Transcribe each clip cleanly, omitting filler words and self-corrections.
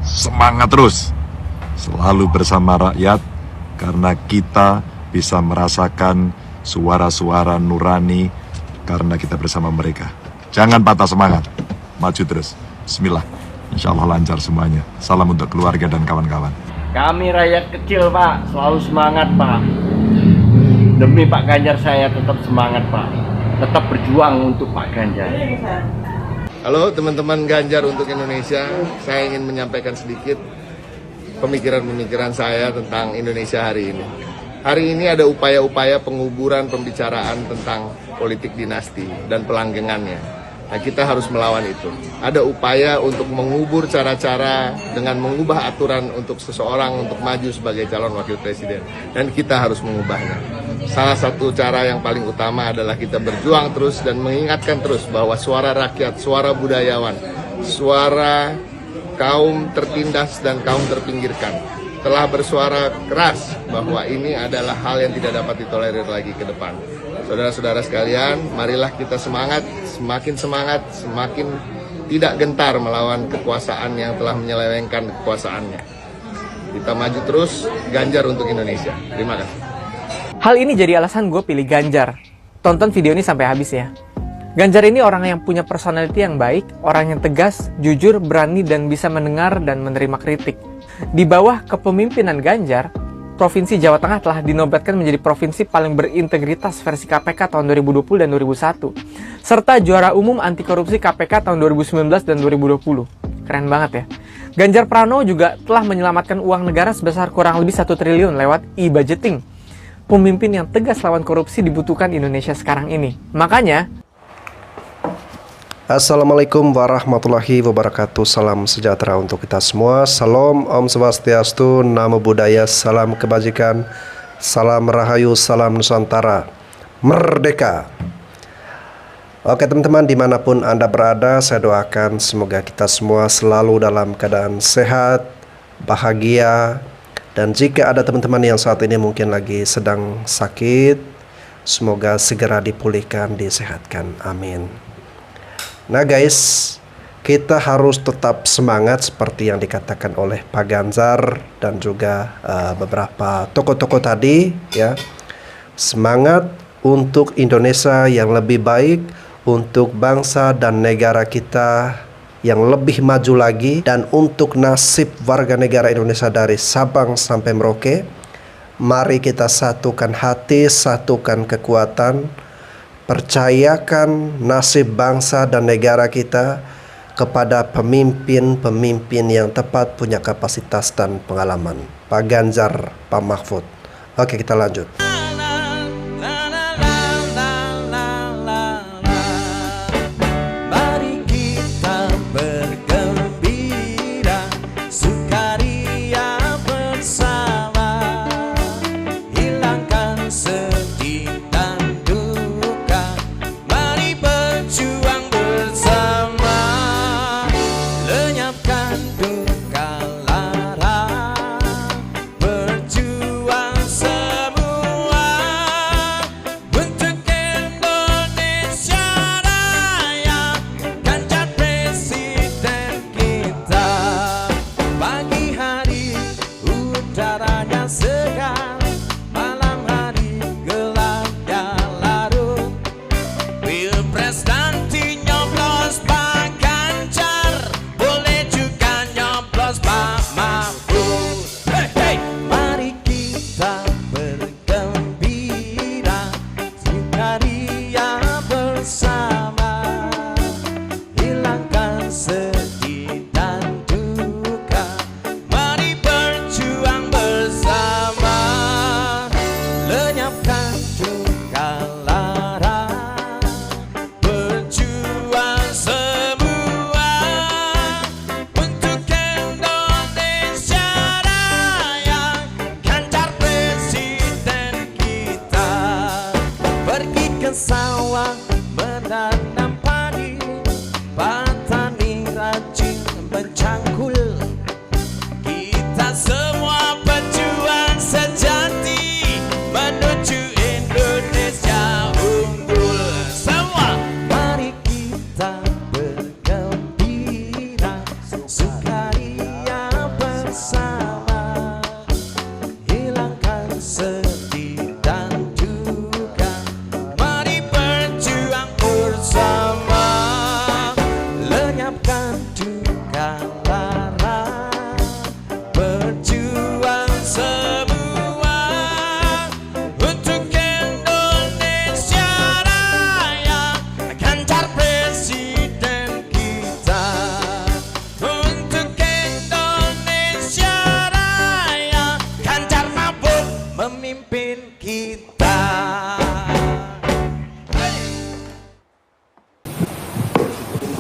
semangat terus, selalu bersama rakyat, karena kita bisa merasakan suara-suara nurani karena kita bersama mereka. Jangan patah semangat, maju terus. Bismillah, insya Allah lancar semuanya. Salam untuk keluarga dan kawan-kawan. Kami rakyat kecil, Pak, selalu semangat, Pak. Demi Pak Ganjar saya tetap semangat, Pak. Tetap berjuang untuk Pak Ganjar. Halo teman-teman Ganjar untuk Indonesia, saya ingin menyampaikan sedikit pemikiran-pemikiran saya tentang Indonesia hari ini. Hari ini ada upaya-upaya penguburan pembicaraan tentang politik dinasti dan pelanggengannya. Nah, kita harus melawan itu. Ada upaya untuk mengubur cara-cara dengan mengubah aturan untuk seseorang untuk maju sebagai calon wakil presiden. Dan kita harus mengubahnya. Salah satu cara yang paling utama adalah kita berjuang terus dan mengingatkan terus bahwa suara rakyat, suara budayawan, suara kaum tertindas dan kaum terpinggirkan telah bersuara keras bahwa ini adalah hal yang tidak dapat ditolerir lagi ke depan. Saudara-saudara sekalian, marilah kita semakin semangat, semakin tidak gentar melawan kekuasaan yang telah menyelewengkan kekuasaannya. Kita maju terus, Ganjar untuk Indonesia. Terima kasih. Hal ini jadi alasan gue pilih Ganjar. Tonton video ini sampai habis ya. Ganjar ini orang yang punya personality yang baik, orang yang tegas, jujur, berani, dan bisa mendengar dan menerima kritik. Di bawah kepemimpinan Ganjar, Provinsi Jawa Tengah telah dinobatkan menjadi provinsi paling berintegritas versi KPK tahun 2020 dan 2001, serta juara umum anti korupsi KPK tahun 2019 dan 2020. Keren banget ya. Ganjar Pranowo juga telah menyelamatkan uang negara sebesar kurang lebih 1 triliun lewat e-budgeting. Pemimpin yang tegas lawan korupsi dibutuhkan Indonesia sekarang ini. Makanya, Assalamualaikum warahmatullahi wabarakatuh. Salam sejahtera untuk kita semua. Salam Om Swastiastu, Namo Buddhaya, salam kebajikan, salam rahayu, salam Nusantara, merdeka. Oke teman-teman, dimanapun Anda berada, saya doakan semoga kita semua selalu dalam keadaan sehat, bahagia. Dan jika ada teman-teman yang saat ini mungkin lagi sedang sakit, semoga segera dipulihkan, disehatkan. Amin. Nah guys, kita harus tetap semangat seperti yang dikatakan oleh Pak Ganjar dan juga beberapa tokoh-tokoh tadi ya. Semangat untuk Indonesia yang lebih baik, untuk bangsa dan negara kita yang lebih maju lagi, dan untuk nasib warga negara Indonesia dari Sabang sampai Merauke. Mari kita satukan hati, satukan kekuatan, percayakan nasib bangsa dan negara kita kepada pemimpin-pemimpin yang tepat, punya kapasitas dan pengalaman. Pak Ganjar, Pak Mahfud. Oke, kita lanjut. Berjuang semua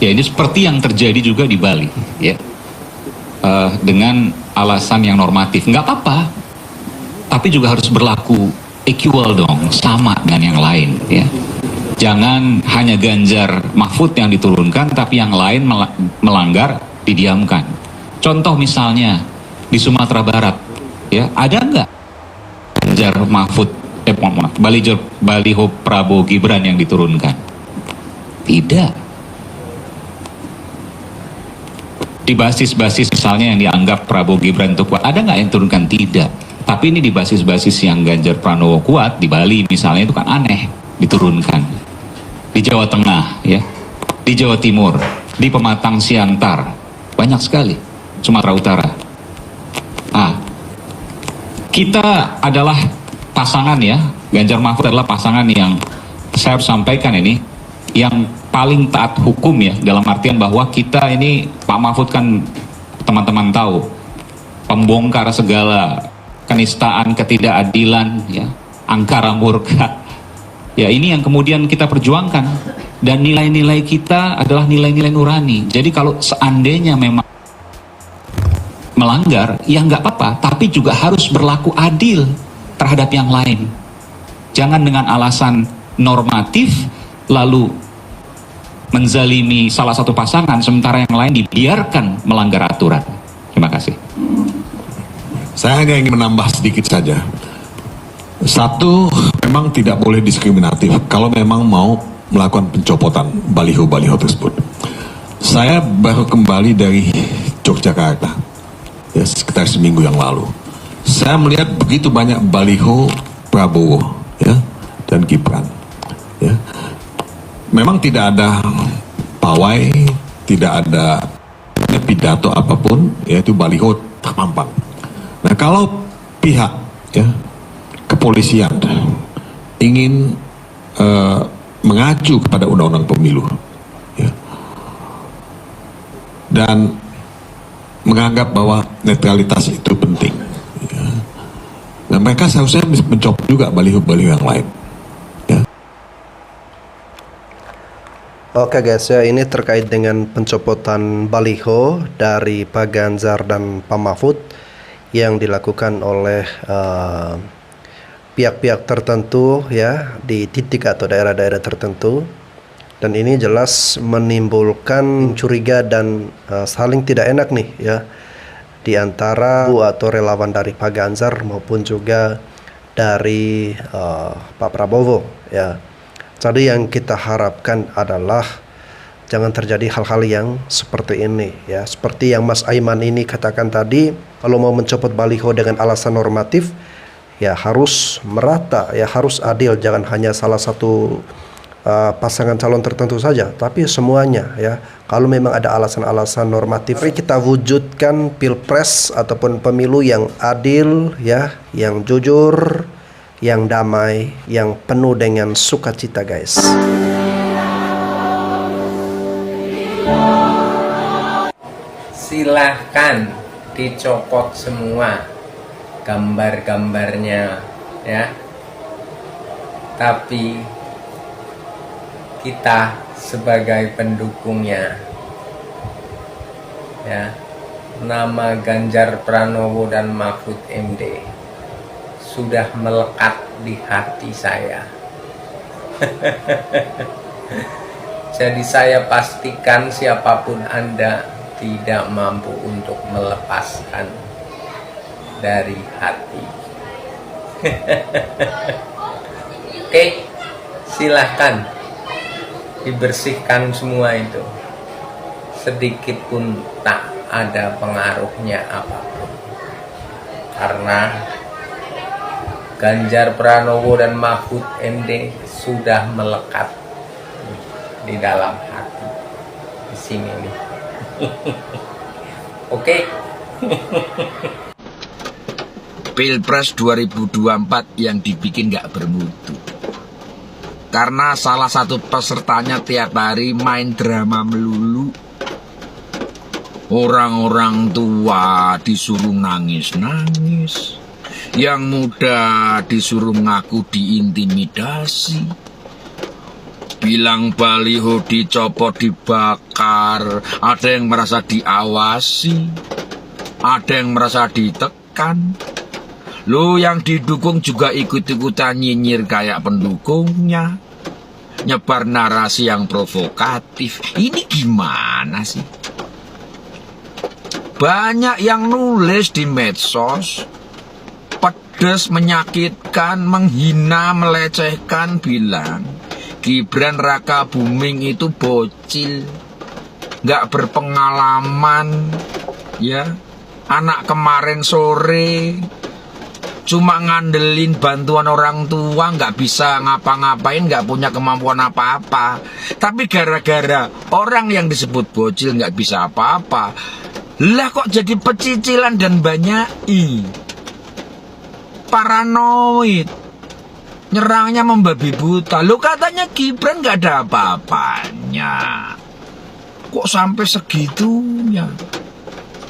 Ya ini seperti yang terjadi juga di Bali, ya. Dengan alasan yang normatif, nggak apa-apa, tapi juga harus berlaku equal dong, sama dengan yang lain, ya. Jangan hanya Ganjar Mahfud yang diturunkan, tapi yang lain melanggar didiamkan. Contoh misalnya di Sumatera Barat, ya, ada nggak Ganjar Mahfud, baliho Prabowo Gibran yang diturunkan? Tidak. Di basis-basis misalnya yang dianggap Prabowo Gibran itu kuat, ada nggak yang turunkan? Tidak. Tapi ini di basis-basis yang Ganjar Pranowo kuat, di Bali misalnya itu kan aneh diturunkan. Di Jawa Tengah, ya, di Jawa Timur, di Pematang Siantar, banyak sekali. Sumatera Utara. Kita adalah pasangan, ya, Ganjar Mahfud adalah pasangan yang saya harus sampaikan ini, yang paling taat hukum, ya, dalam artian bahwa kita ini, Pak Mahfud kan teman-teman tahu, pembongkar segala kenistaan, ketidakadilan, ya, angkara murka, ya, ini yang kemudian kita perjuangkan, dan nilai-nilai kita adalah nilai-nilai nurani. Jadi kalau seandainya memang melanggar, ya nggak apa-apa, tapi juga harus berlaku adil terhadap yang lain. Jangan dengan alasan normatif lalu menzalimi salah satu pasangan, sementara yang lain dibiarkan melanggar aturan. Terima kasih. Saya hanya ingin menambah sedikit saja. Satu, memang tidak boleh diskriminatif kalau memang mau melakukan pencopotan baliho-baliho tersebut. Saya baru kembali dari Yogyakarta, ya, sekitar seminggu yang lalu. Saya melihat begitu banyak baliho Prabowo, ya, dan Gibran, ya. Memang tidak ada pawai, tidak ada pidato apapun, yaitu baliho terpampang. Nah, kalau pihak, ya, kepolisian ingin mengacu kepada undang-undang pemilu, ya, dan menganggap bahwa netralitas itu penting, ya, nah mereka seharusnya mencopot juga baliho-baliho yang lain. Oke guys, ya, ini terkait dengan pencopotan baliho dari Pak Ganjar dan Pak Mahfud yang dilakukan oleh pihak-pihak tertentu, ya, di titik atau daerah-daerah tertentu, dan ini jelas menimbulkan curiga dan saling tidak enak nih, ya, di antara atau relawan dari Pak Ganjar maupun juga dari Pak Prabowo, ya. Jadi yang kita harapkan adalah jangan terjadi hal-hal yang seperti ini, ya. Seperti yang Mas Aiman ini katakan tadi, kalau mau mencopot baliho dengan alasan normatif, ya harus merata, ya harus adil. Jangan hanya salah satu pasangan calon tertentu saja, tapi semuanya, ya. Kalau memang ada alasan-alasan normatif, mari kita wujudkan pilpres ataupun pemilu yang adil, ya, yang jujur, yang damai, yang penuh dengan sukacita, guys. Silahkan dicopot semua gambar-gambarnya, ya. Tapi kita sebagai pendukungnya, ya, nama Ganjar Pranowo dan Mahfud MD sudah melekat di hati saya. Jadi saya pastikan siapapun Anda tidak mampu untuk melepaskan dari hati. Oke, silahkan dibersihkan semua itu. Sedikit pun tak ada pengaruhnya apapun. Karena Ganjar Pranowo dan Mahfud MD sudah melekat di dalam hati di sini nih. Oke. Pilpres 2024 yang dibikin gak bermutu karena salah satu pesertanya tiap hari main drama melulu. Orang-orang tua disuruh nangis-nangis, yang muda disuruh ngaku diintimidasi, bilang baliho dicopot, dibakar, ada yang merasa diawasi, ada yang merasa ditekan. Lo yang didukung juga ikut-ikutan nyinyir kayak pendukungnya, nyebar narasi yang provokatif. Ini gimana sih? Banyak yang nulis di medsos, pedes, menyakitkan, menghina, melecehkan, bilang Gibran Raka Buming itu bocil, nggak berpengalaman, ya, anak kemarin sore, cuma ngandelin bantuan orang tua, nggak bisa ngapa-ngapain, nggak punya kemampuan apa-apa. Tapi gara-gara orang yang disebut bocil nggak bisa apa-apa, lah kok jadi pecicilan dan banyak paranoid, nyerangnya membabi buta. Lo katanya Gibran nggak ada apa-apanya, kok sampai segitunya?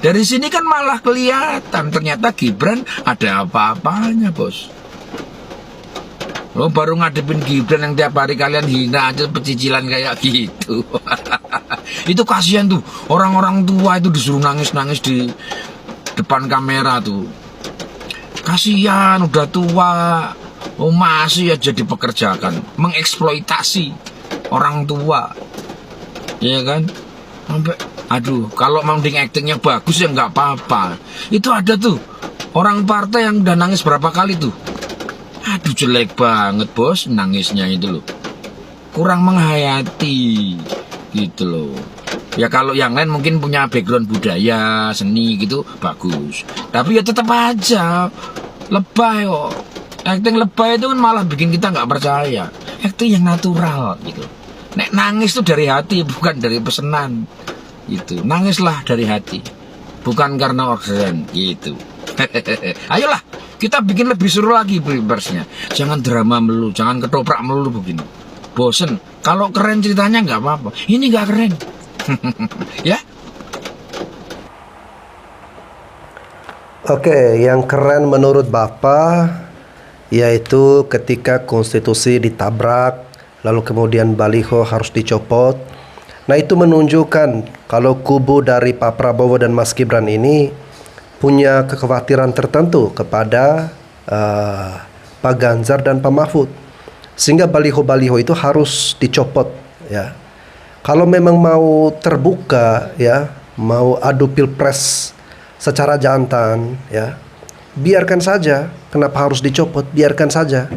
Dari sini kan malah kelihatan ternyata Gibran ada apa-apanya, bos. Lo baru ngadepin Gibran yang tiap hari kalian hina aja pecicilan kayak gitu. Itu kasihan tuh, orang-orang tua itu disuruh nangis-nangis di depan kamera tuh. Kasihan, udah tua, oh masih aja dipekerjakan, mengeksploitasi orang tua, ya kan? Sampai, aduh, kalau mending actingnya bagus ya nggak apa-apa. Itu ada tuh orang partai yang udah nangis berapa kali tuh. Aduh, jelek banget bos nangisnya itu loh, kurang menghayati gitu loh. Ya kalau yang lain mungkin punya background budaya, seni gitu, bagus. Tapi ya tetap aja lebay kok. Acting lebay itu kan malah bikin kita nggak percaya. Acting yang natural gitu. Nek nangis tuh dari hati, bukan dari pesenan gitu. Nangislah dari hati, bukan karena orderan gitu. Ayolah, kita bikin lebih seru lagi Pilpresnya. Jangan drama melulu, jangan ketoprak melulu begini. Bosen. Kalau keren ceritanya nggak apa-apa. Ini nggak keren. Ya. Oke, yang keren menurut Bapak yaitu ketika konstitusi ditabrak, lalu kemudian baliho harus dicopot. Nah, itu menunjukkan kalau kubu dari Pak Prabowo dan Mas Gibran ini punya kekhawatiran tertentu kepada Pak Ganjar dan Pak Mahfud, sehingga baliho-baliho itu harus dicopot, ya. Kalau memang mau terbuka, ya, mau adu pilpres secara jantan, ya, biarkan saja. Kenapa harus dicopot? Biarkan saja.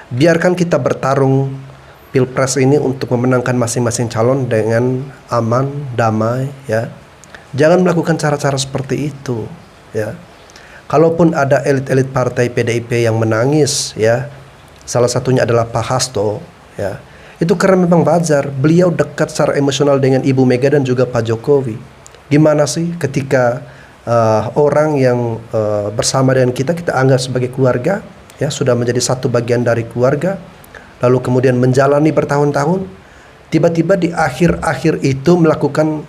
Biarkan kita bertarung pilpres ini untuk memenangkan masing-masing calon dengan aman, damai, ya. Jangan melakukan cara-cara seperti itu, ya. Kalaupun ada elit-elit partai PDIP yang menangis, ya, salah satunya adalah Pak Hasto, ya, itu karena memang wajar. Beliau dekat secara emosional dengan Ibu Mega dan juga Pak Jokowi. Gimana sih ketika orang yang bersama dengan kita anggap sebagai keluarga, ya, sudah menjadi satu bagian dari keluarga, lalu kemudian menjalani bertahun-tahun, tiba-tiba di akhir-akhir itu melakukan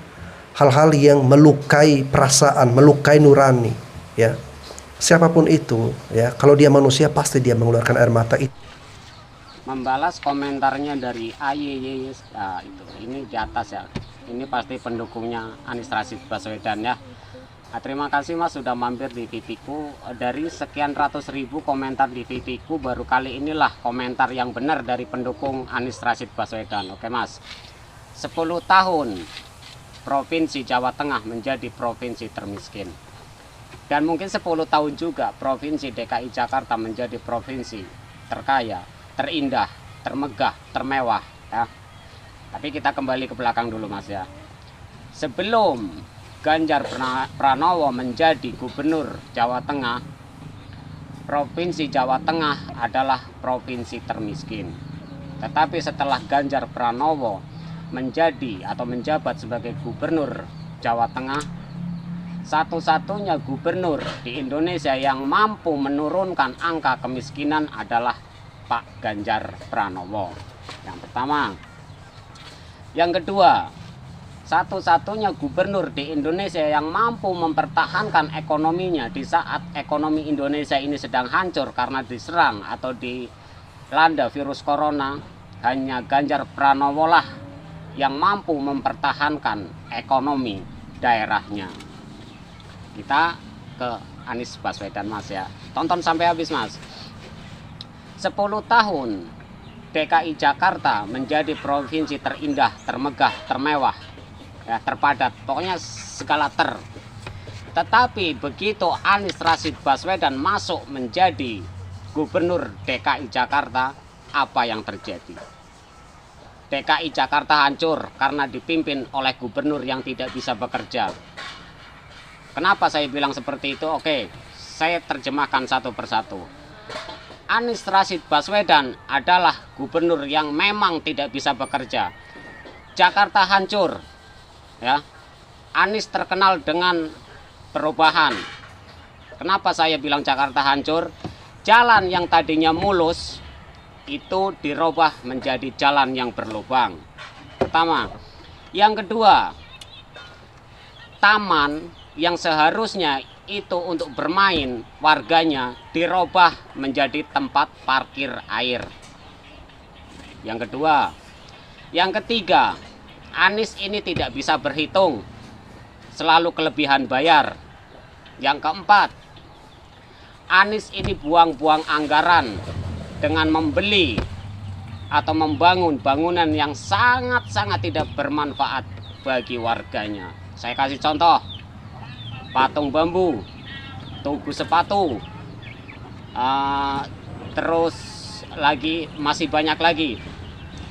hal-hal yang melukai perasaan, melukai nurani, ya. Siapapun itu, ya, kalau dia manusia pasti dia mengeluarkan air mata itu. Membalas komentarnya dari AYY, ya, itu ini di atas ya, ini pasti pendukungnya Anies Rashid Baswedan ya. Nah, terima kasih Mas sudah mampir di TV-ku. Dari sekian ratus ribu komentar di TV-ku, baru kali inilah komentar yang benar dari pendukung Anies Rashid Baswedan. Oke Mas, 10 tahun Provinsi Jawa Tengah menjadi provinsi termiskin, dan mungkin 10 tahun juga Provinsi DKI Jakarta menjadi provinsi terkaya, terindah, termegah, termewah, ya. Tapi kita kembali ke belakang dulu Mas ya. Sebelum Ganjar Pranowo menjadi gubernur Jawa Tengah, Provinsi Jawa Tengah adalah provinsi termiskin. Tetapi setelah Ganjar Pranowo menjadi atau menjabat sebagai gubernur Jawa Tengah, satu-satunya gubernur di Indonesia yang mampu menurunkan angka kemiskinan adalah Pak Ganjar Pranowo. Yang pertama. Yang kedua, satu-satunya gubernur di Indonesia yang mampu mempertahankan ekonominya di saat ekonomi Indonesia ini sedang hancur karena diserang atau dilanda virus corona, hanya Ganjar Pranowo lah yang mampu mempertahankan ekonomi daerahnya. Kita ke Anies Baswedan Mas ya. Tonton sampai habis Mas. 10 tahun DKI Jakarta menjadi provinsi terindah, termegah, termewah, ya, terpadat, pokoknya segala ter. Tetapi begitu Anies Rashid Baswedan masuk menjadi Gubernur DKI Jakarta, apa yang terjadi? DKI Jakarta hancur karena dipimpin oleh gubernur yang tidak bisa bekerja. Kenapa saya bilang seperti itu? Oke, saya terjemahkan satu persatu. Anies Rashid Baswedan adalah gubernur yang memang tidak bisa bekerja. Jakarta hancur. Ya. Anies terkenal dengan perubahan. Kenapa saya bilang Jakarta hancur? Jalan yang tadinya mulus itu dirubah menjadi jalan yang berlubang. Pertama. Yang kedua, taman yang seharusnya itu untuk bermain warganya dirubah menjadi tempat parkir air. Yang kedua. Yang ketiga, Anies ini tidak bisa berhitung, selalu kelebihan bayar. Yang keempat, Anies ini buang-buang anggaran dengan membeli atau membangun bangunan yang sangat-sangat tidak bermanfaat bagi warganya. Saya kasih contoh, patung bambu, tugu sepatu, terus lagi masih banyak lagi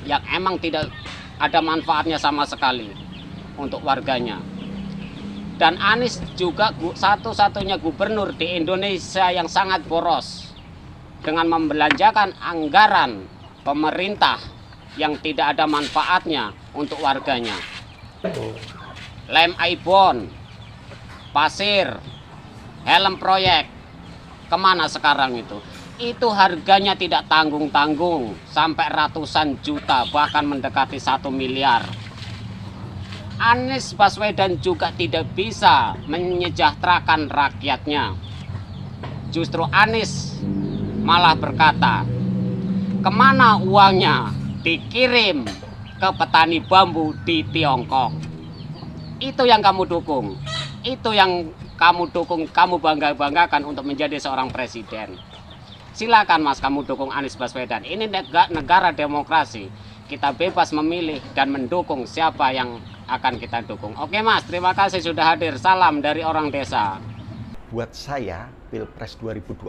yang emang tidak ada manfaatnya sama sekali untuk warganya. Dan Anies juga satu-satunya gubernur di Indonesia yang sangat boros dengan membelanjakan anggaran pemerintah yang tidak ada manfaatnya untuk warganya. Lem Aibon, pasir, helm proyek, kemana sekarang itu? Itu harganya tidak tanggung-tanggung, sampai ratusan juta, bahkan mendekati 1 miliar. Anies Baswedan juga tidak bisa menyejahterakan rakyatnya. Justru Anies malah berkata, kemana uangnya? Dikirim ke petani bambu di Tiongkok. Itu yang kamu dukung. Itu yang kamu dukung, kamu bangga-banggakan untuk menjadi seorang presiden. Silakan Mas, kamu dukung Anies Baswedan. Ini negara demokrasi. Kita bebas memilih dan mendukung siapa yang akan kita dukung. Oke Mas, terima kasih sudah hadir. Salam dari orang desa. Buat saya, Pilpres 2024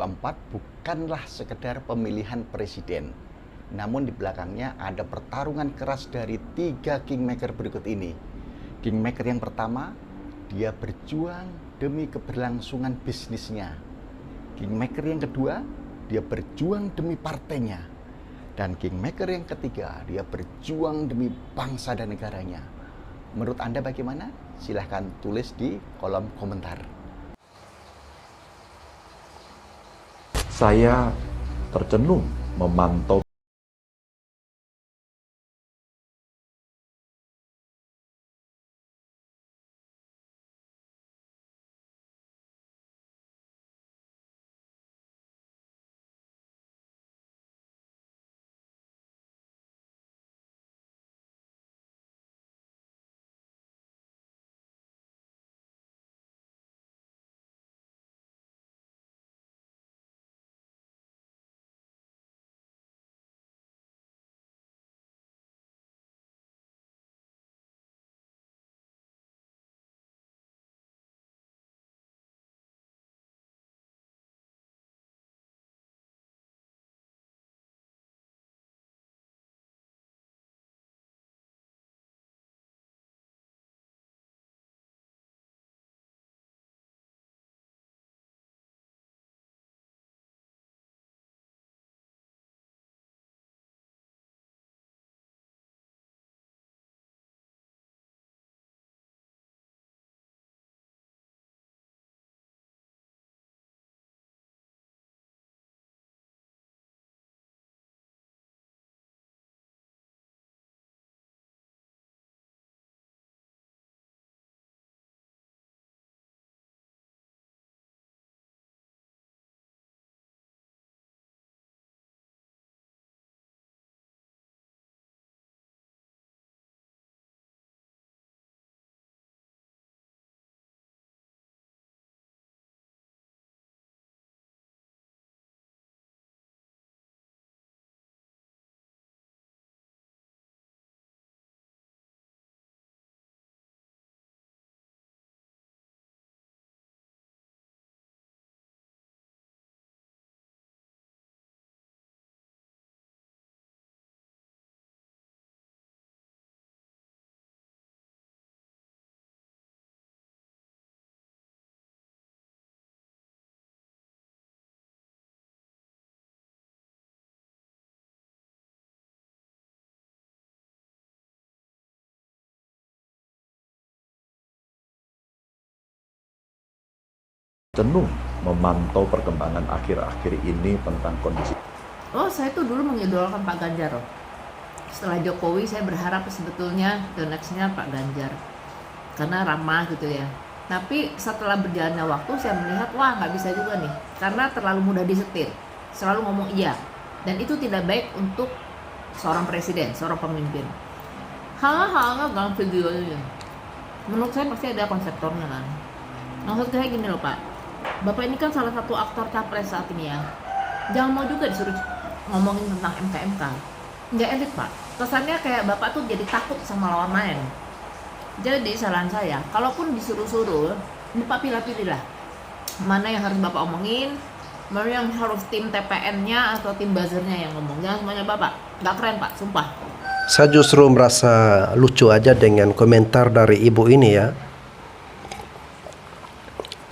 bukanlah sekedar pemilihan presiden. Namun di belakangnya ada pertarungan keras dari 3 kingmaker berikut ini. Kingmaker yang pertama, dia berjuang demi keberlangsungan bisnisnya. Kingmaker yang kedua, dia berjuang demi partainya. Dan kingmaker yang ketiga, dia berjuang demi bangsa dan negaranya. Menurut Anda bagaimana? Silahkan tulis di kolom komentar. Saya tercenung memantau jenuh memantau perkembangan akhir-akhir ini tentang kondisi. Oh, saya tuh dulu mengidolakan Pak Ganjar loh. Setelah Jokowi, saya berharap sebetulnya the next-nya Pak Ganjar. Karena ramah gitu ya. Tapi setelah berjalannya waktu, saya melihat, wah nggak bisa juga nih. Karena terlalu mudah disetir. Selalu ngomong iya. Dan itu tidak baik untuk seorang presiden, seorang pemimpin. Hal-hal dalam videonya. Menurut saya pasti ada konseptornya kan. Maksud saya gini loh Pak. Bapak ini kan salah satu aktor capres saat ini ya. Jangan mau juga disuruh ngomongin tentang MK-MK. Nggak elit Pak. Kesannya kayak Bapak tuh jadi takut sama lawan main. Jadi saran saya, kalaupun disuruh-suruh, Bapak pilih-pilih lah. Mana yang harus Bapak omongin, mana yang harus tim TPN-nya atau tim buzzernya yang ngomong. Jangan semuanya Bapak. Nggak keren Pak, sumpah. Saya justru merasa lucu aja dengan komentar dari ibu ini ya.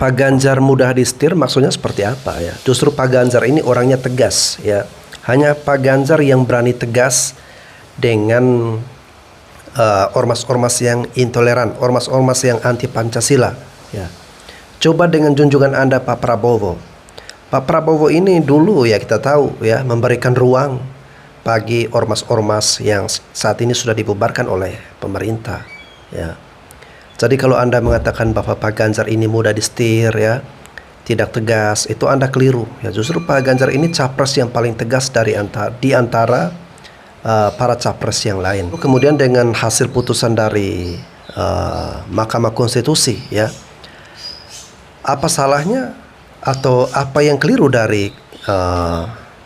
Pak Ganjar mudah disetir maksudnya seperti apa ya? Justru Pak Ganjar ini orangnya tegas ya. Hanya Pak Ganjar yang berani tegas dengan ormas-ormas yang intoleran, ormas-ormas yang anti Pancasila ya. Coba dengan junjungan Anda Pak Prabowo. Pak Prabowo ini dulu ya kita tahu ya memberikan ruang bagi ormas-ormas yang saat ini sudah dibubarkan oleh pemerintah ya. Jadi kalau Anda mengatakan bahwa Pak Ganjar ini mudah disetir ya, tidak tegas, itu Anda keliru ya. Justru Pak Ganjar ini capres yang paling tegas di antara para capres yang lain. Kemudian dengan hasil putusan dari Mahkamah Konstitusi ya, apa salahnya atau apa yang keliru dari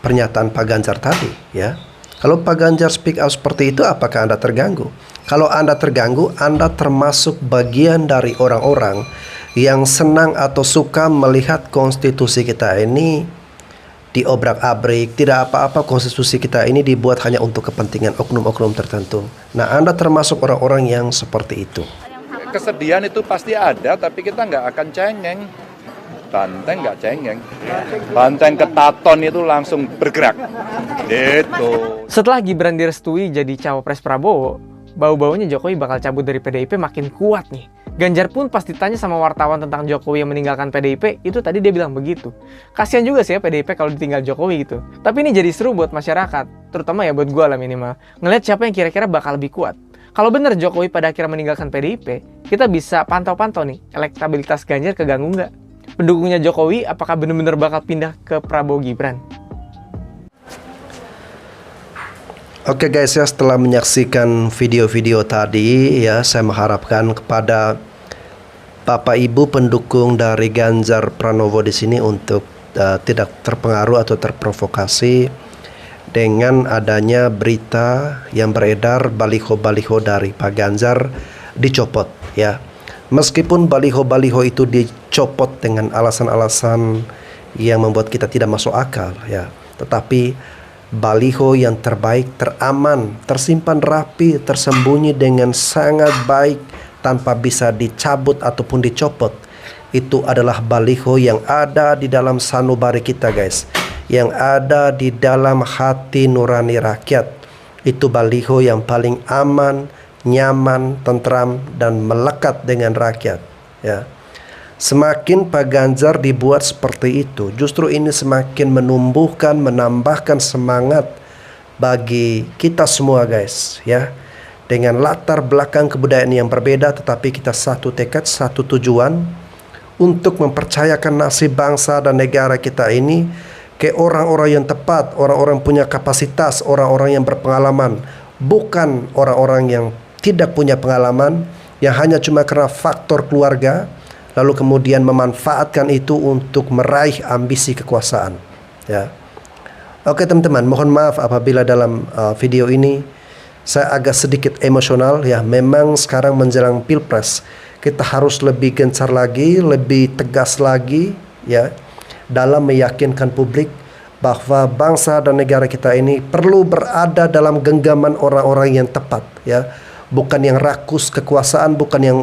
pernyataan Pak Ganjar tadi ya? Kalau Pak Ganjar speak out seperti itu, apakah Anda terganggu? Kalau Anda terganggu, Anda termasuk bagian dari orang-orang yang senang atau suka melihat konstitusi kita ini diobrak-abrik. Tidak apa-apa konstitusi kita ini dibuat hanya untuk kepentingan oknum-oknum tertentu. Nah, Anda termasuk orang-orang yang seperti itu. Kesedihan itu pasti ada, tapi kita nggak akan cengeng. Banteng nggak cengeng. Banteng ketaton itu langsung bergerak. Gitu. Setelah Gibran direstui jadi cawapres Prabowo, bau-baunya Jokowi bakal cabut dari PDIP makin kuat nih. Ganjar pun pas ditanya sama wartawan tentang Jokowi yang meninggalkan PDIP, itu tadi dia bilang begitu. Kasian juga sih ya PDIP kalau ditinggal Jokowi gitu. Tapi ini jadi seru buat masyarakat, terutama ya buat gue lah minimal. Ngeliat siapa yang kira-kira bakal lebih kuat. Kalau bener Jokowi pada akhirnya meninggalkan PDIP, kita bisa pantau-pantau nih, elektabilitas Ganjar keganggu nggak? Pendukungnya Jokowi apakah bener-bener bakal pindah ke Prabowo Gibran? Oke guys ya, setelah menyaksikan video-video tadi ya, saya mengharapkan kepada Bapak Ibu pendukung dari Ganjar Pranowo di sini untuk tidak terpengaruh atau terprovokasi dengan adanya berita yang beredar baliho-baliho dari Pak Ganjar dicopot ya. Meskipun baliho-baliho itu dicopot dengan alasan-alasan yang membuat kita tidak masuk akal ya, tetapi baliho yang terbaik, teraman, tersimpan rapi, tersembunyi dengan sangat baik tanpa bisa dicabut ataupun dicopot, itu adalah baliho yang ada di dalam sanubari kita guys, yang ada di dalam hati nurani rakyat. Itu baliho yang paling aman, nyaman, tentram, dan melekat dengan rakyat ya. Semakin Pak Ganjar dibuat seperti itu, justru ini semakin menumbuhkan, menambahkan semangat bagi kita semua guys ya. Dengan latar belakang kebudayaan yang berbeda, tetapi kita satu tekad, satu tujuan untuk mempercayakan nasib bangsa dan negara kita ini ke orang-orang yang tepat, orang-orang punya kapasitas, orang-orang yang berpengalaman, bukan orang-orang yang tidak punya pengalaman, yang hanya cuma karena faktor keluarga lalu kemudian memanfaatkan itu untuk meraih ambisi kekuasaan ya. Oke teman-teman, mohon maaf apabila dalam video ini saya agak sedikit emosional ya. Memang sekarang menjelang Pilpres kita harus lebih gencar lagi, lebih tegas lagi ya, dalam meyakinkan publik bahwa bangsa dan negara kita ini perlu berada dalam genggaman orang-orang yang tepat ya, bukan yang rakus kekuasaan, bukan yang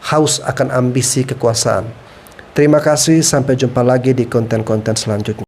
haus akan ambisi kekuasaan. Terima kasih, sampai jumpa lagi di konten-konten selanjutnya.